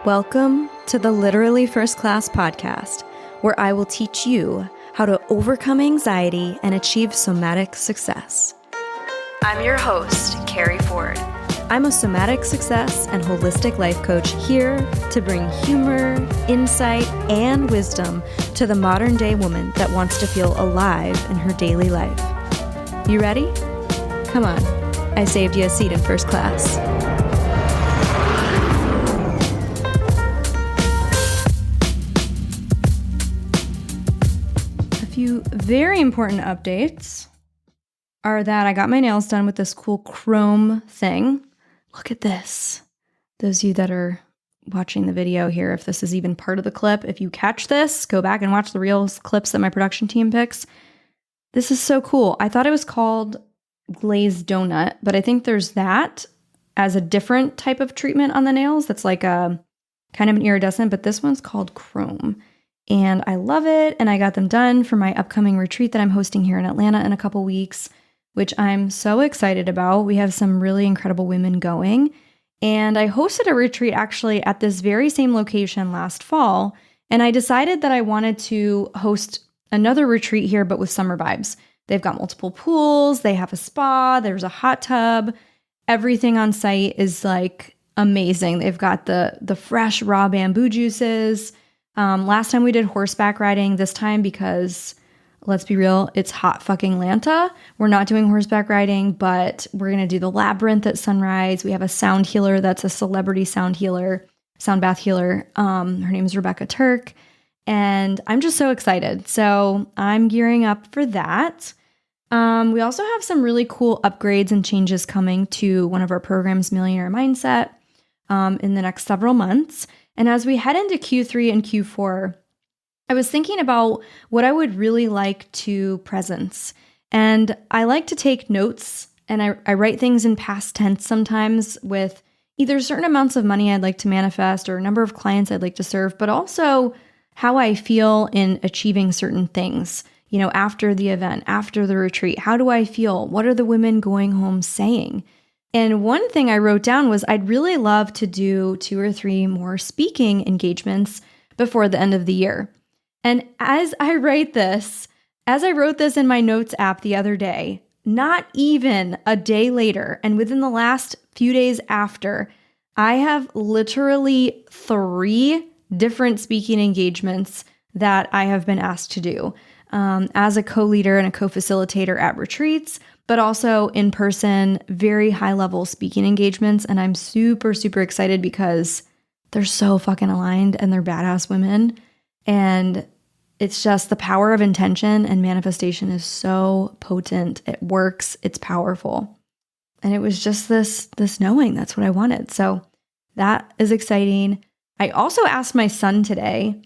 Welcome to the Literally First Class podcast, where I will teach you how to overcome anxiety and achieve somatic success. I'm your host, Keri Ford. I'm a somatic success and holistic life coach here to bring humor, insight, and wisdom to the modern day woman that wants to feel alive in her daily life. You ready? Come on, I saved you a seat in first class. Few very important updates are that I got my nails done with this cool chrome thing. Look at this. Those of you that are watching the video here, if this is even part of the clip, if you catch this, go back and watch the real clips that my production team picks. This is so cool. I thought it was called glazed donut, but I think there's that as a different type of treatment on the nails. That's like a kind of an iridescent, but this one's called chrome. And I love it, and I got them done for my upcoming retreat that I'm hosting here in Atlanta in a couple weeks, which I'm so excited about. We have some really incredible women going, and I hosted a retreat actually at this very same location last fall, and I decided that I wanted to host another retreat here, but with summer vibes. They've got multiple pools, they have a spa, there's a hot tub, everything on site is like amazing. They've got the fresh raw bamboo juices. Last time we did horseback riding. This time, because let's be real, it's hot fucking Atlanta. We're not doing horseback riding, but we're going to do the labyrinth at sunrise. We have a sound healer that's a celebrity sound bath healer. Her name is Rebecca Turk, and I'm just so excited. So I'm gearing up for that. We also have some really cool upgrades and changes coming to one of our programs, Millionaire Mindset, in the next several months. And as we head into Q3 and Q4, I was thinking about what I would really like to presence. And I like to take notes, and I write things in past tense sometimes with either certain amounts of money I'd like to manifest or a number of clients I'd like to serve, but also how I feel in achieving certain things. You know, after the event, after the retreat, how do I feel? What are the women going home saying? And one thing I wrote down was I'd really love to do 2 or 3 more speaking engagements before the end of the year. And as I wrote this in my notes app the other day, not even a day later, and within the last few days after, I have literally 3 different speaking engagements that I have been asked to do as a co-leader and a co-facilitator at retreats, but also in person, very high-level speaking engagements. And I'm super, super excited because they're so fucking aligned and they're badass women. And it's just the power of intention and manifestation is so potent. It works. It's powerful. And it was just this knowing that's what I wanted. So that is exciting. I also asked my son today,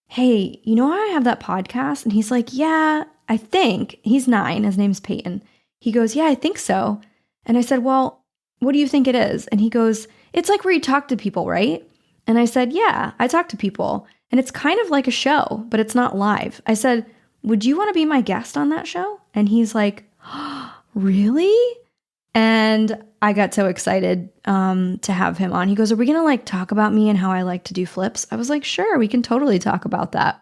hey, you know how I have that podcast? And he's like, yeah, I think. He's 9. His name's Peyton. He goes, yeah, I think so. And I said, well, what do you think it is? And he goes, it's like where you talk to people, right? And I said, yeah, I talk to people. And it's kind of like a show, but it's not live. I said, would you want to be my guest on that show? And he's like, oh, really? And I got so excited to have him on. He goes, are we going to like talk about me and how I like to do flips? I was like, sure, we can totally talk about that.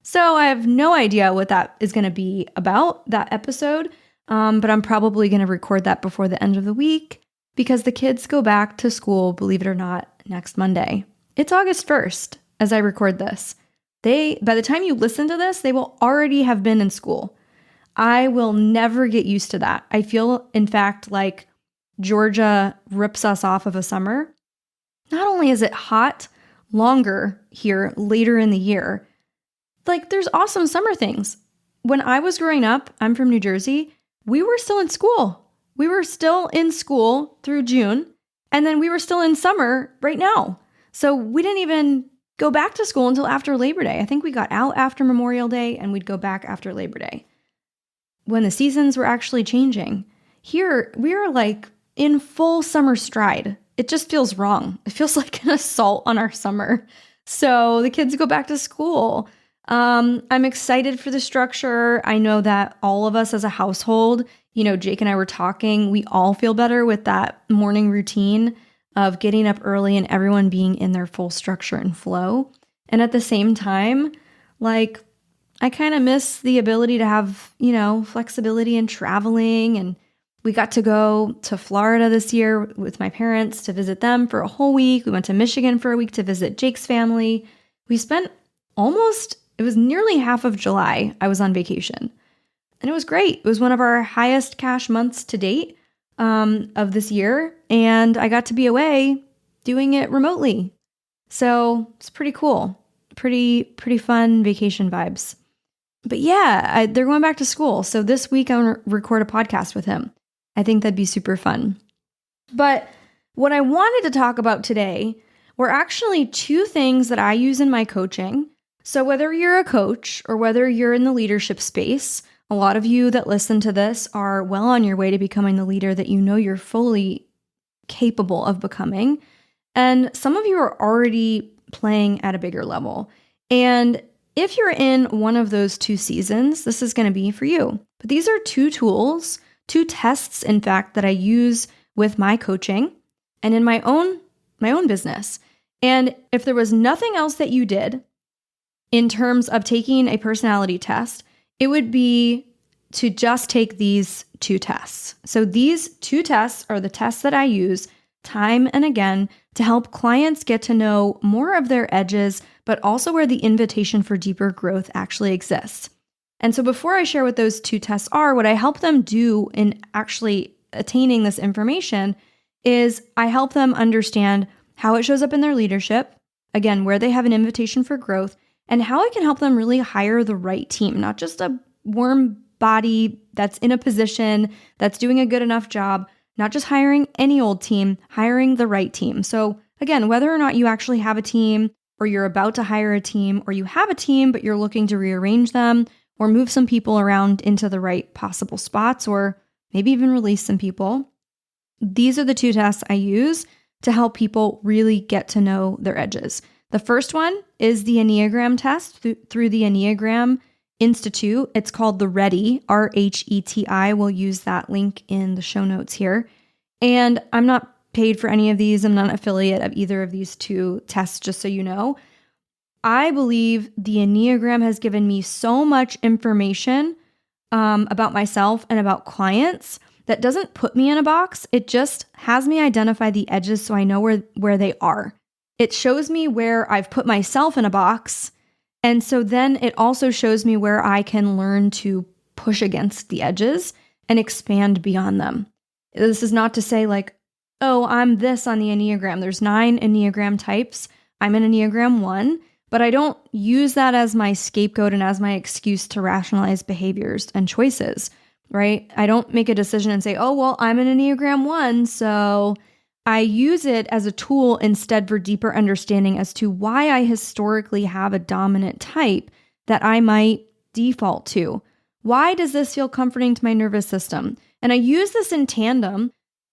So I have no idea what that is going to be about, that episode. But I'm probably going to record that before the end of the week because the kids go back to school, believe it or not, next Monday. It's August 1st as I record this. By the time you listen to this, they will already have been in school. I will never get used to that. I feel, in fact, like Georgia rips us off of a summer. Not only is it hot longer here later in the year, like there's awesome summer things. When I was growing up, I'm from New Jersey, we were still in school. We were still in school through June, and then we were still in summer right now. So we didn't even go back to school until after Labor Day. I think we got out after Memorial Day, and we'd go back after Labor Day when the seasons were actually changing. Here, we are like in full summer stride. It just feels wrong. It feels like an assault on our summer. So the kids go back to school. I'm excited for the structure. I know that all of us as a household, you know, Jake and I were talking, we all feel better with that morning routine of getting up early and everyone being in their full structure and flow. And at the same time, like, I kind of miss the ability to have, flexibility in traveling. And we got to go to Florida this year with my parents to visit them for a whole week. We went to Michigan for a week to visit Jake's family. We spent it was nearly half of July I was on vacation. And it was great. It was one of our highest cash months to date of this year. And I got to be away doing it remotely. So it's pretty cool. Pretty fun vacation vibes. But yeah, they're going back to school. So this week I want to record a podcast with him. I think that'd be super fun. But what I wanted to talk about today were actually two things that I use in my coaching. So whether you're a coach or whether you're in the leadership space, a lot of you that listen to this are well on your way to becoming the leader that you know you're fully capable of becoming. And some of you are already playing at a bigger level. And if you're in one of those two seasons, this is going to be for you. But these are two tools, two tests, in fact, that I use with my coaching and in my own business. And if there was nothing else that you did in terms of taking a personality test, it would be to just take these two tests. So these two tests are the tests that I use time and again to help clients get to know more of their edges, but also where the invitation for deeper growth actually exists. And so before I share what those two tests are, what I help them do in actually attaining this information is I help them understand how it shows up in their leadership, again, where they have an invitation for growth, and how it can help them really hire the right team, not just a warm body that's in a position that's doing a good enough job, not just hiring any old team, hiring the right team. So again, whether or not you actually have a team, or you're about to hire a team, or you have a team, but you're looking to rearrange them or move some people around into the right possible spots, or maybe even release some people, these are the two tests I use to help people really get to know their edges. The first one is the Enneagram test through the Enneagram Institute. It's called the RHETI, RHETI. We'll use that link in the show notes here. And I'm not paid for any of these. I'm not an affiliate of either of these two tests, just so you know. I believe the Enneagram has given me so much information about myself and about clients that doesn't put me in a box. It just has me identify the edges so I know where they are. It shows me where I've put myself in a box. And so then it also shows me where I can learn to push against the edges and expand beyond them. This is not to say like, oh, I'm this on the Enneagram. There's 9 Enneagram types. I'm an Enneagram 1, but I don't use that as my scapegoat and as my excuse to rationalize behaviors and choices, right? I don't make a decision and say, oh, well, I'm an Enneagram 1, so I use it as a tool instead for deeper understanding as to why I historically have a dominant type that I might default to. Why does this feel comforting to my nervous system? And I use this in tandem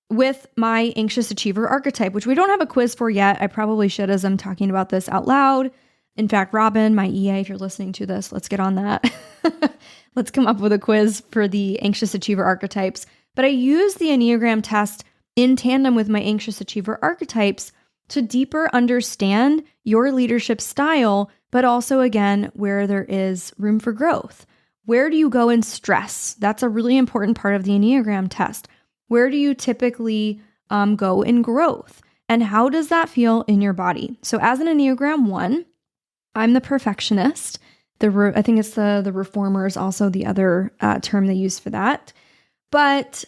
with my anxious achiever archetype, which we don't have a quiz for yet. I probably should as I'm talking about this out loud. In fact, Robin, my EA, if you're listening to this, let's get on that. Let's come up with a quiz for the anxious achiever archetypes. But I use the Enneagram test in tandem with my anxious achiever archetypes to deeper understand your leadership style, but also, again, where there is room for growth. Where do you go in stress? That's a really important part of the Enneagram test. Where do you typically go in growth? And how does that feel in your body? So as an Enneagram 1, I'm the perfectionist. I think it's the reformer is also the other term they use for that. But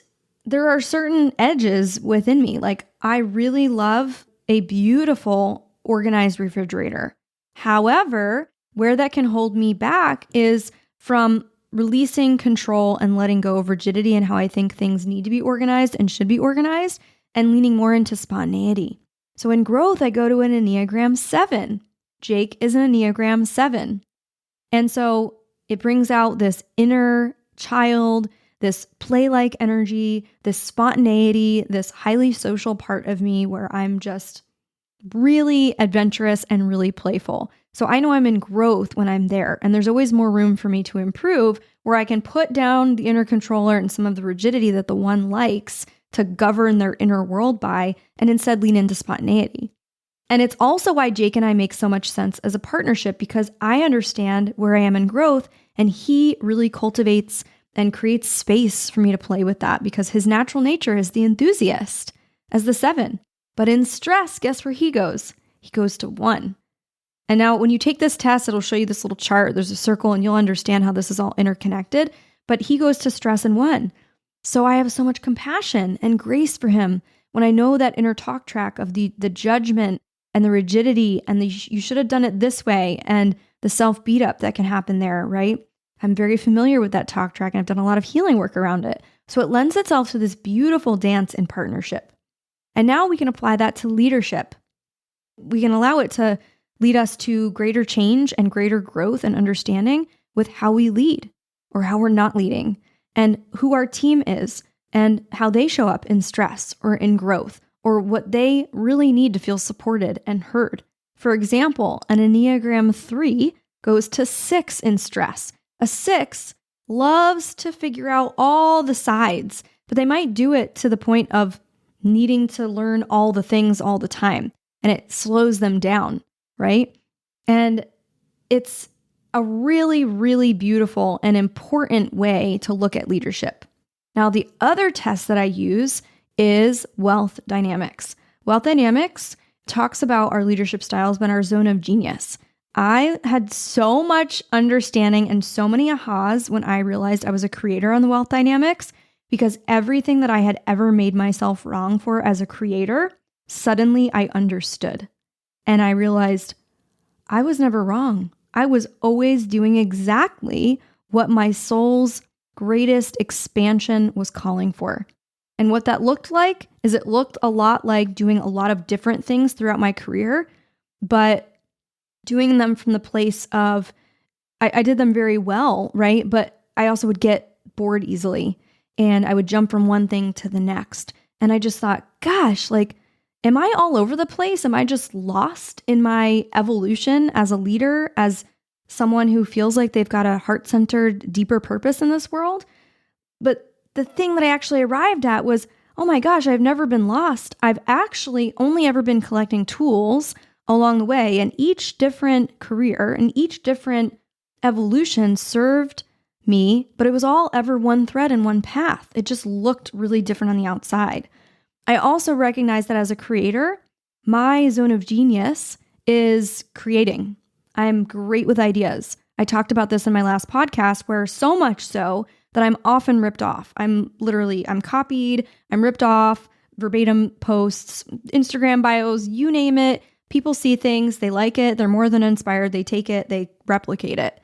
there are certain edges within me. Like I really love a beautiful organized refrigerator. However, where that can hold me back is from releasing control and letting go of rigidity and how I think things need to be organized and should be organized, and leaning more into spontaneity. So in growth, I go to an Enneagram 7. Jake is an Enneagram 7. And so it brings out this inner child, this play-like energy, this spontaneity, this highly social part of me where I'm just really adventurous and really playful. So I know I'm in growth when I'm there, and there's always more room for me to improve where I can put down the inner controller and some of the rigidity that the 1 likes to govern their inner world by and instead lean into spontaneity. And it's also why Jake and I make so much sense as a partnership, because I understand where I am in growth and he really cultivates and creates space for me to play with that because his natural nature is the enthusiast as the 7. But in stress, guess where he goes? He goes to 1. And now when you take this test, it'll show you this little chart. There's a circle and you'll understand how this is all interconnected. But he goes to stress in 1. So I have so much compassion and grace for him when I know that inner talk track of the judgment and the rigidity and the you should have done it this way and the self beat up that can happen there, right? I'm very familiar with that talk track and I've done a lot of healing work around it. So it lends itself to this beautiful dance in partnership. And now we can apply that to leadership. We can allow it to lead us to greater change and greater growth and understanding with how we lead or how we're not leading and who our team is and how they show up in stress or in growth or what they really need to feel supported and heard. For example, an Enneagram 3 goes to 6 in stress. A 6 loves to figure out all the sides, but they might do it to the point of needing to learn all the things all the time, and it slows them down, right? And it's a really, really beautiful and important way to look at leadership. Now, the other test that I use is wealth dynamics. Wealth dynamics talks about our leadership styles, but our zone of genius. I had so much understanding and so many ahas when I realized I was a creator on the wealth dynamics, because everything that I had ever made myself wrong for as a creator, suddenly I understood. And I realized I was never wrong. I was always doing exactly what my soul's greatest expansion was calling for. And what that looked like is it looked a lot like doing a lot of different things throughout my career, but doing them from the place of, I did them very well, right? But I also would get bored easily and I would jump from one thing to the next. And I just thought, gosh, like, am I all over the place? Am I just lost in my evolution as a leader, as someone who feels like they've got a heart-centered, deeper purpose in this world? But the thing that I actually arrived at was, oh my gosh, I've never been lost. I've actually only ever been collecting tools along the way, and each different career and each different evolution served me, but it was all ever one thread and one path. It just looked really different on the outside. I also recognize that as a creator, my zone of genius is creating. I'm great with ideas. I talked about this in my last podcast, where so much so that I'm often ripped off. I'm copied, I'm ripped off, verbatim posts, Instagram bios, you name it. People see things, they like it, they're more than inspired, they take it, they replicate it.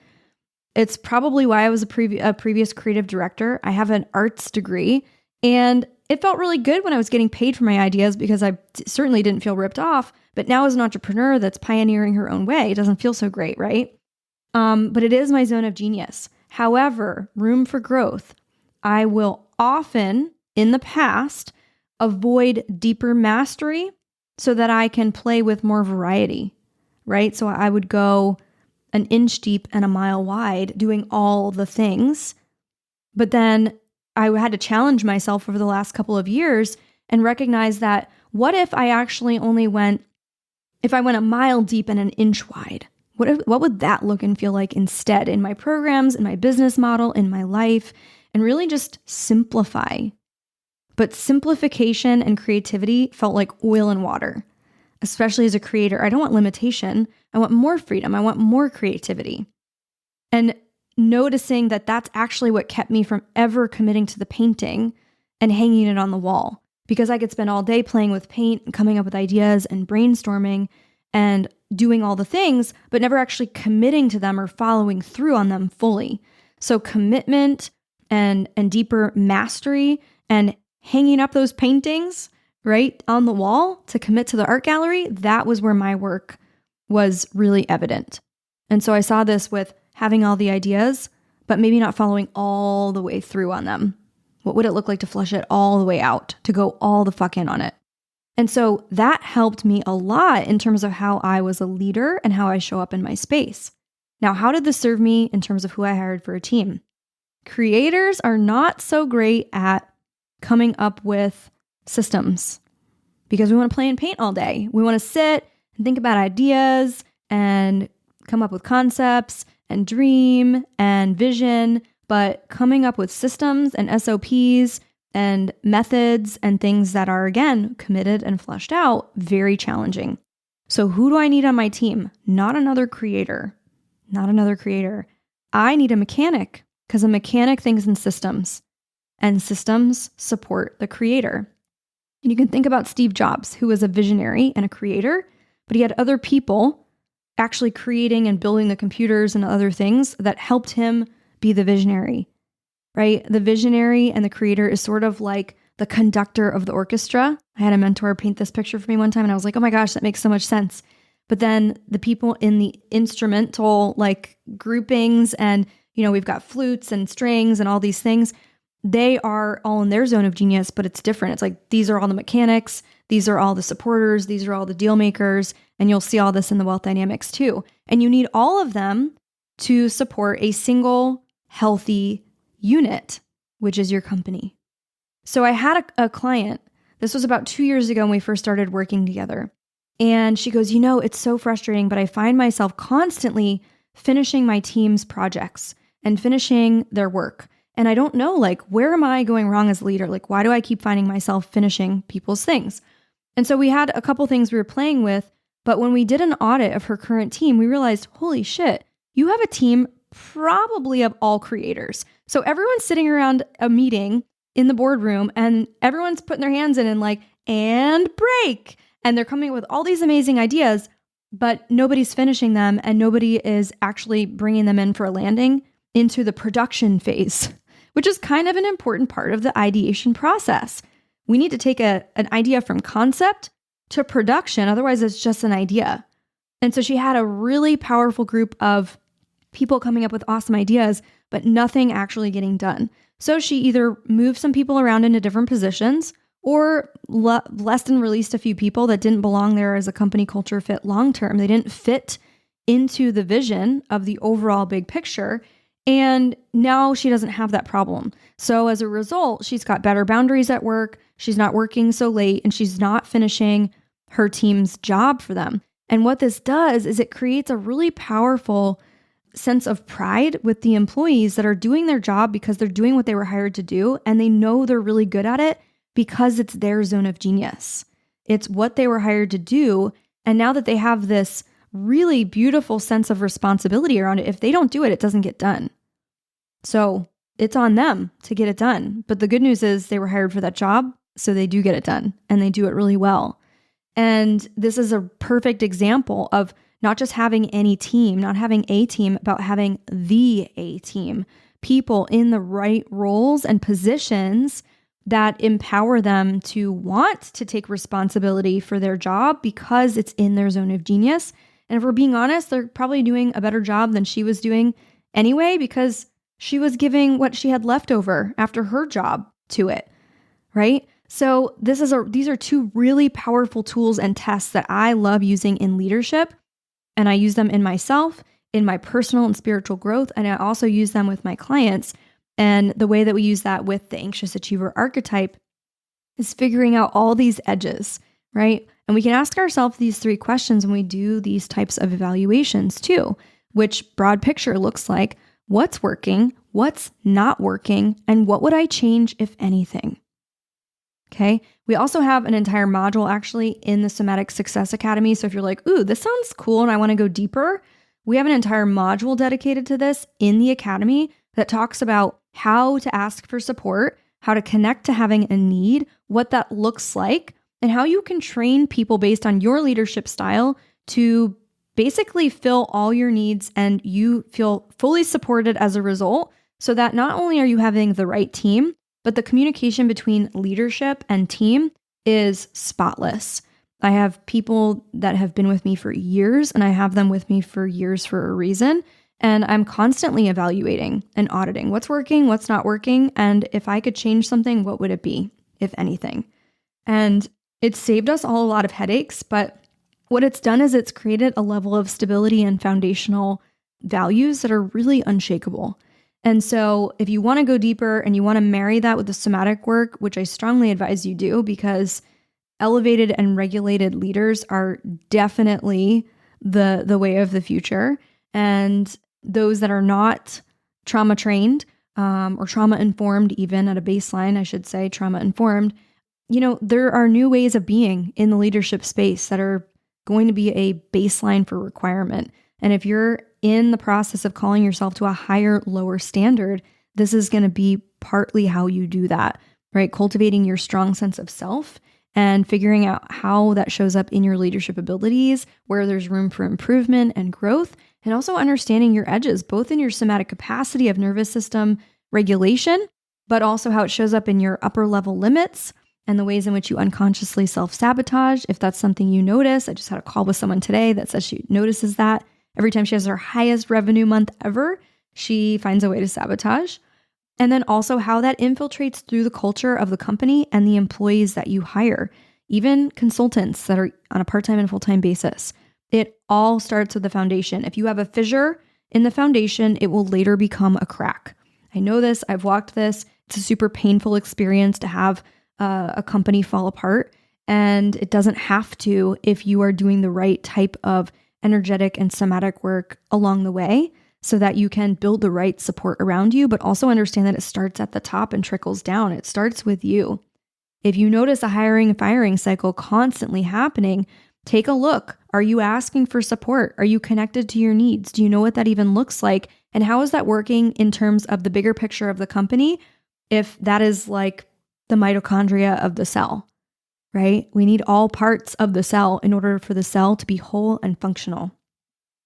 It's probably why I was a previous creative director. I have an arts degree, and it felt really good when I was getting paid for my ideas because I certainly didn't feel ripped off. But now as an entrepreneur that's pioneering her own way, it doesn't feel so great, right? But it is my zone of genius. However, room for growth. I will often, in the past, avoid deeper mastery so that I can play with more variety, right? So I would go an inch deep and a mile wide doing all the things. But then I had to challenge myself over the last couple of years and recognize that what if I actually only went a mile deep and an inch wide? What would that look and feel like instead in my programs, in my business model, in my life, and really just simplify. But simplification and creativity felt like oil and water, especially as a creator. I don't want limitation. I want more freedom. I want more creativity. And noticing that that's actually what kept me from ever committing to the painting and hanging it on the wall, because I could spend all day playing with paint and coming up with ideas and brainstorming and doing all the things, but never actually committing to them or following through on them fully. So commitment and deeper mastery and hanging up those paintings right on the wall to commit to the art gallery, that was where my work was really evident. And so I saw this with having all the ideas, but maybe not following all the way through on them. What would it look like to flush it all the way out, to go all the fuck in on it? And so that helped me a lot in terms of how I was a leader and how I show up in my space. Now, how did this serve me in terms of who I hired for a team? Creators are not so great at coming up with systems because we want to play and paint all day. We want to sit and think about ideas and come up with concepts and dream and vision, but coming up with systems and SOPs and methods and things that are, again, committed and fleshed out, very challenging. So who do I need on my team? Not another creator. I need a mechanic because a mechanic thinks in systems and systems support the creator. And you can think about Steve Jobs, who was a visionary and a creator, but he had other people actually creating and building the computers and other things that helped him be the visionary, right? The visionary and the creator is sort of like the conductor of the orchestra. I had a mentor paint this picture for me one time and I was like, oh my gosh, that makes so much sense. But then the people in the instrumental like groupings and, we've got flutes and strings and all these things, they are all in their zone of genius, but it's different. It's like, these are all the mechanics, these are all the supporters, these are all the deal makers, and you'll see all this in the wealth dynamics too. And you need all of them to support a single healthy unit, which is your company. So I had a client, this was about 2 years ago when we first started working together. And she goes, it's so frustrating, but I find myself constantly finishing my team's projects and finishing their work. And I don't know, where am I going wrong as a leader? Why do I keep finding myself finishing people's things? And so we had a couple things we were playing with, but when we did an audit of her current team, we realized, holy shit, you have a team probably of all creators. So everyone's sitting around a meeting in the boardroom and everyone's putting their hands in and break. And they're coming up with all these amazing ideas, but nobody's finishing them and nobody is actually bringing them in for a landing into the production phase, which is kind of an important part of the ideation process. We need to take an idea from concept to production. Otherwise, it's just an idea. And so she had a really powerful group of people coming up with awesome ideas, but nothing actually getting done. So she either moved some people around into different positions or left and released a few people that didn't belong there as a company culture fit long-term. They didn't fit into the vision of the overall big picture. And now she doesn't have that problem. So as a result, she's got better boundaries at work. She's not working so late and she's not finishing her team's job for them. And what this does is it creates a really powerful sense of pride with the employees that are doing their job because they're doing what they were hired to do. And they know they're really good at it because it's their zone of genius. It's what they were hired to do. And now that they have this really beautiful sense of responsibility around it, if they don't do it, it doesn't get done. So it's on them to get it done. But the good news is they were hired for that job, so they do get it done and they do it really well. And this is a perfect example of not just having any team, not having a team, about having the A team, people in the right roles and positions that empower them to want to take responsibility for their job because it's in their zone of genius. And if we're being honest, they're probably doing a better job than she was doing anyway, because she was giving what she had left over after her job to it, right? So these are two really powerful tools and tests that I love using in leadership. And I use them in myself, in my personal and spiritual growth. And I also use them with my clients. And the way that we use that with the anxious achiever archetype is figuring out all these edges, right? And we can ask ourselves these 3 questions when we do these types of evaluations too, which broad picture looks like what's working, what's not working, and what would I change if anything? Okay. We also have an entire module actually in the Somatic Success Academy. So if you're like, ooh, this sounds cool and I want to go deeper, we have an entire module dedicated to this in the Academy that talks about how to ask for support, how to connect to having a need, what that looks like, and how you can train people based on your leadership style to basically fill all your needs and you feel fully supported as a result, so that not only are you having the right team, but the communication between leadership and team is spotless. I have people that have been with me for years, and I have them with me for years for a reason. And I'm constantly evaluating and auditing what's working, what's not working, and if I could change something, what would it be, if anything? And it's saved us all a lot of headaches, but what it's done is it's created a level of stability and foundational values that are really unshakable. And so if you want to go deeper and you want to marry that with the somatic work, which I strongly advise you do, because elevated and regulated leaders are definitely the way of the future. And those that are not trauma trained or trauma informed, even at a baseline, I should say, trauma informed, there are new ways of being in the leadership space that are going to be a baseline for requirement. And if you're in the process of calling yourself to a higher, lower standard, this is going to be partly how you do that, right? Cultivating your strong sense of self and figuring out how that shows up in your leadership abilities, where there's room for improvement and growth, and also understanding your edges, both in your somatic capacity of nervous system regulation, but also how it shows up in your upper level limits and the ways in which you unconsciously self-sabotage. If that's something you notice, I just had a call with someone today that says she notices that every time she has her highest revenue month ever, she finds a way to sabotage. And then also how that infiltrates through the culture of the company and the employees that you hire, even consultants that are on a part-time and full-time basis. It all starts with the foundation. If you have a fissure in the foundation, it will later become a crack. I know this. I've walked this. It's a super painful experience to have a company fall apart. And it doesn't have to if you are doing the right type of energetic and somatic work along the way, so that you can build the right support around you, but also understand that it starts at the top and trickles down. It starts with you. If you notice a hiring and firing cycle constantly happening, take a look. Are you asking for support? Are you connected to your needs? Do you know what that even looks like? And how is that working in terms of the bigger picture of the company? If that is like the mitochondria of the cell, right? We need all parts of the cell in order for the cell to be whole and functional.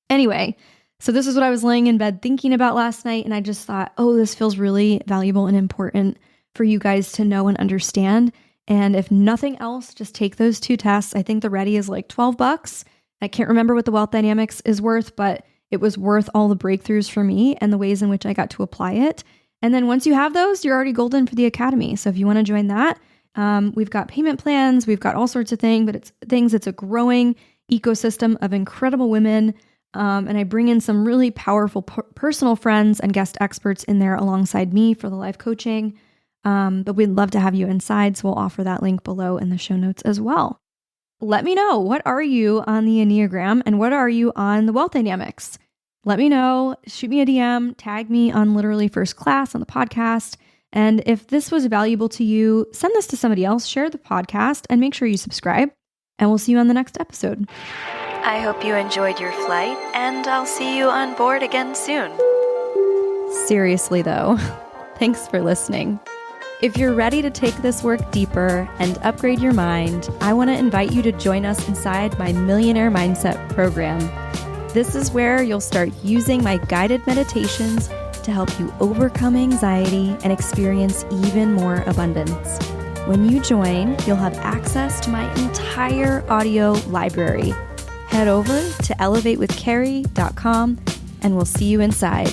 Anyway, so this is what I was laying in bed thinking about last night. And I just thought, oh, this feels really valuable and important for you guys to know and understand. And if nothing else, just take those 2 tests. I think the Ready is like $12. I can't remember what the Wealth Dynamics is worth, but it was worth all the breakthroughs for me and the ways in which I got to apply it. And then once you have those, you're already golden for the Academy. So if you want to join that, we've got payment plans, we've got all sorts of things, but it's a growing ecosystem of incredible women. And I bring in some really powerful personal friends and guest experts in there alongside me for the live coaching. But we'd love to have you inside. So we'll offer that link below in the show notes as well. Let me know, what are you on the Enneagram and what are you on the Wealth Dynamics? Let me know, shoot me a DM, tag me on Literally First Class on the podcast. And if this was valuable to you, send this to somebody else, share the podcast, and make sure you subscribe. And we'll see you on the next episode. I hope you enjoyed your flight, and I'll see you on board again soon. Seriously though, thanks for listening. If you're ready to take this work deeper and upgrade your mind, I want to invite you to join us inside my Millionaire Mindset program. This is where you'll start using my guided meditations to help you overcome anxiety and experience even more abundance. When you join, you'll have access to my entire audio library. Head over to elevatewithkeri.com and we'll see you inside.